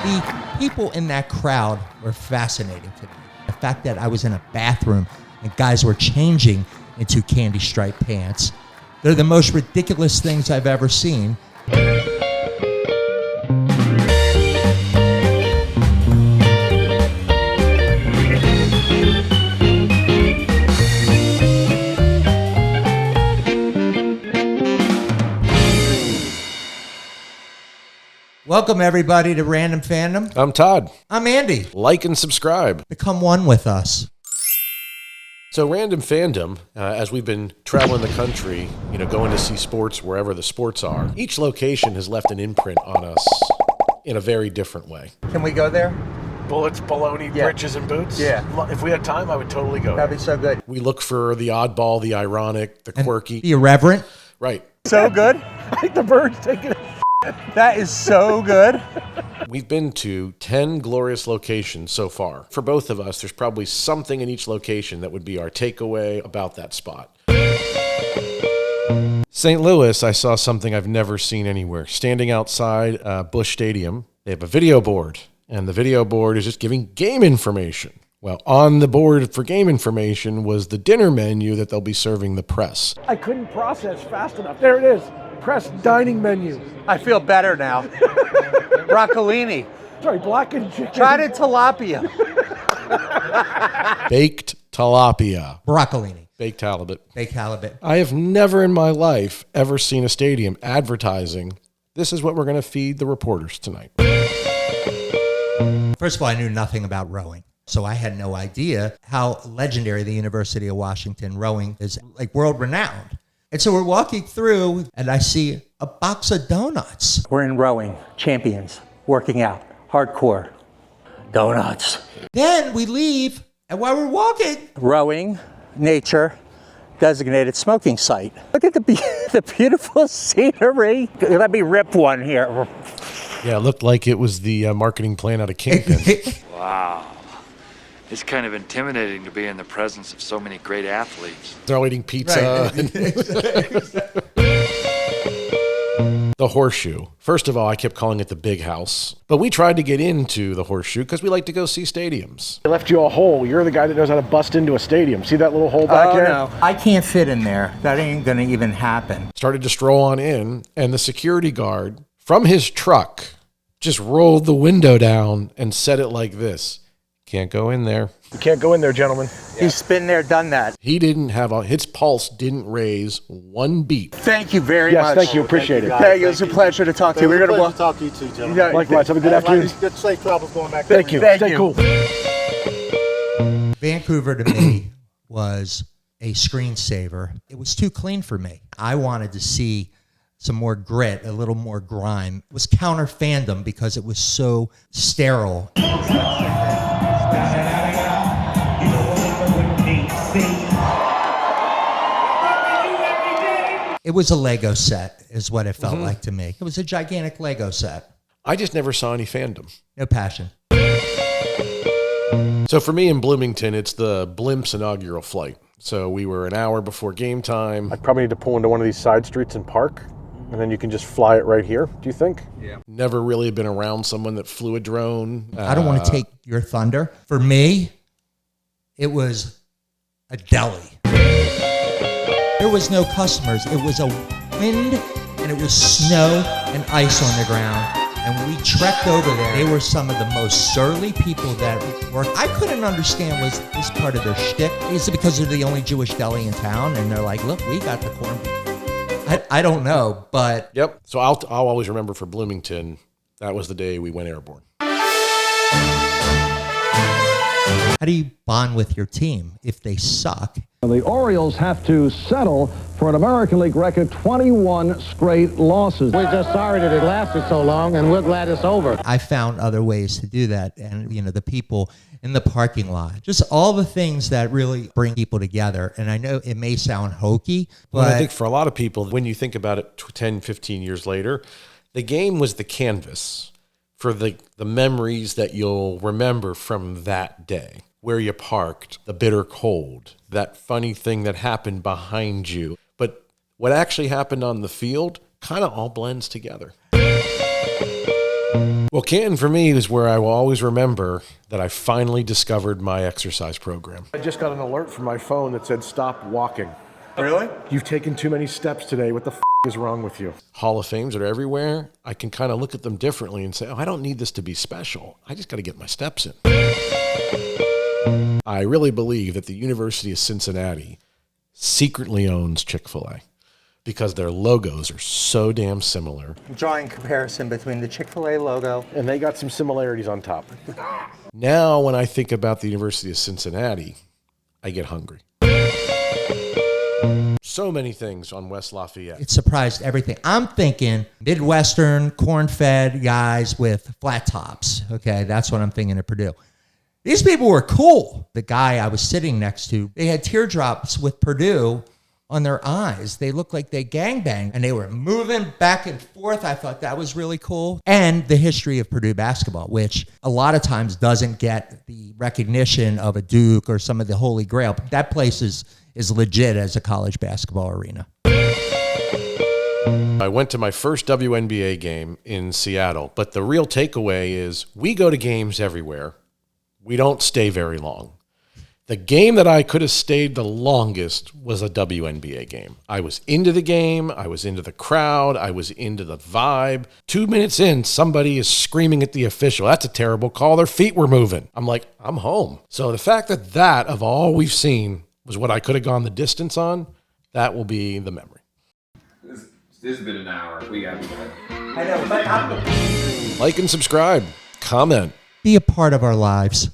The people in that crowd were fascinating to me. The fact that I was in a bathroom and guys were changing into candy striped pants. They're the most ridiculous things I've ever seen. Welcome, everybody, to Random Fandom. I'm Todd. I'm Andy. Like and subscribe. Become one with us. So Random Fandom, as we've been traveling the country, going to see sports wherever the sports are, each location has left an imprint on us in a very different way. Can we go there? Bullets, bologna, britches, and boots? Yeah. If we had time, I would totally go. That'd be so good. We look for the oddball, the ironic, the quirky. The irreverent. Right. So good. I think the bird's taking it. That is so good. We've been to 10 glorious locations so far. For both of us, there's probably something in each location that would be our takeaway about that spot. St. Louis, I saw something I've never seen anywhere. Standing outside Busch Stadium, they have a video board, and the video board is just giving game information. Well, on the board for game information was the dinner menu that they'll be serving the press. I couldn't process fast enough. There it is. Press dining menu. I feel better now. Broccolini. Sorry, blackened chicken. Try the tilapia. Baked tilapia. Broccolini. Baked halibut. Baked halibut. I have never in my life ever seen a stadium advertising, this is what we're going to feed the reporters tonight. First of all, I knew nothing about rowing. So I had no idea how legendary the University of Washington rowing is, like world renowned. And so we're walking through and I see a box of donuts. We're in rowing, champions, working out, hardcore, donuts. Then we leave, and while we're walking, Rowing, nature, designated smoking site. Look at the beautiful scenery. Let me rip one here. Yeah, it looked like it was the marketing plan out of Kingpin. Wow. It's kind of intimidating to be in the presence of so many great athletes. They're all eating pizza. Right. The Horseshoe. First of all, I kept calling it the Big House. But we tried to get into the Horseshoe because we like to go see stadiums. They left you a hole. You're the guy that knows how to bust into a stadium. See that little hole back there? No. I can't fit in there. That ain't gonna even happen. Started to stroll on in, and the security guard from his truck just rolled the window down and said it like this. Can't go in there. You can't go in there, gentlemen. He's been there, done that. He didn't have his pulse didn't raise one beat. Thank you very Yes, much. thank you. Appreciate it. Thank you. It was a pleasure to talk to you. We're going to walk. talk to you too, gentlemen. Likewise. Have a good afternoon. Good safe travels going back. Thank you. Thank Stay you. cool. Vancouver to me was a screensaver. It was too clean for me. I wanted to see some more grit, a little more grime. It was counter Fandom because it was so sterile. It was a Lego set, is what it felt like to me. It was a gigantic Lego set. I just never saw any fandom. No passion. So for me in Bloomington, it's the Blimp's inaugural flight. So we were an hour before game time. I'd probably need to pull into one of these side streets and park, and then you can just fly it right here. Do you think? Yeah. Never really been around someone that flew a drone. I don't want to take your thunder. For me, it was a deli. There was no customers. It was a wind, and it was snow and ice on the ground. And when we trekked over there, they were some of the most surly people that worked. I couldn't understand, was this part of their shtick? Is it because they're the only Jewish deli in town? And they're like, look, we got the corned beef. I don't know, but... Yep. So I'll always remember for Bloomington, that was the day we went airborne. How do you bond with your team if they suck? The Orioles have to settle for an American League record 21 straight losses. We're just sorry that it lasted so long, and we're glad it's over. I found other ways to do that. And, the people in the parking lot, just all the things that really bring people together. And I know it may sound hokey, but Well, I think for a lot of people, when you think about it 10, 15 years later, the game was the canvas for the memories that you'll remember from that day. Where you parked, the bitter cold, that funny thing that happened behind you. But what actually happened on the field kind of all blends together. Well, Canton for me is where I will always remember that I finally discovered my exercise program. I just got an alert from my phone that said stop walking. Really? You've taken too many steps today. What the is wrong with you? Hall of Fames that are everywhere, I can kind of look at them differently and say, oh, I don't need this to be special. I just got to get my steps in. I really believe that the University of Cincinnati secretly owns Chick-fil-A because their logos are so damn similar. Drawing comparison between the Chick-fil-A logo. And they got some similarities on top. Now, when I think about the University of Cincinnati, I get hungry. So many things on West Lafayette. It surprised everything. I'm thinking Midwestern, corn-fed guys with flat tops. Okay, that's what I'm thinking at Purdue. These people were cool. The guy I was sitting next to, they had teardrops with Purdue on their eyes. They looked like they gangbanged, and they were moving back and forth. I thought that was really cool. And the history of Purdue basketball, which a lot of times doesn't get the recognition of a Duke or some of the Holy Grail. That place is legit as a college basketball arena. I went to my first WNBA game in Seattle, but the real takeaway is we go to games everywhere. We don't stay very long. The game that I could have stayed the longest was a WNBA game. I was into the game. I was into the crowd. I was into the vibe. 2 minutes in, somebody is screaming at the official. That's a terrible call. Their feet were moving. I'm like, I'm home. So the fact that of all we've seen was what I could have gone the distance on, that will be the memory. This has been an hour. We got to go. I know, but Like and subscribe. Comment. Be a part of our lives.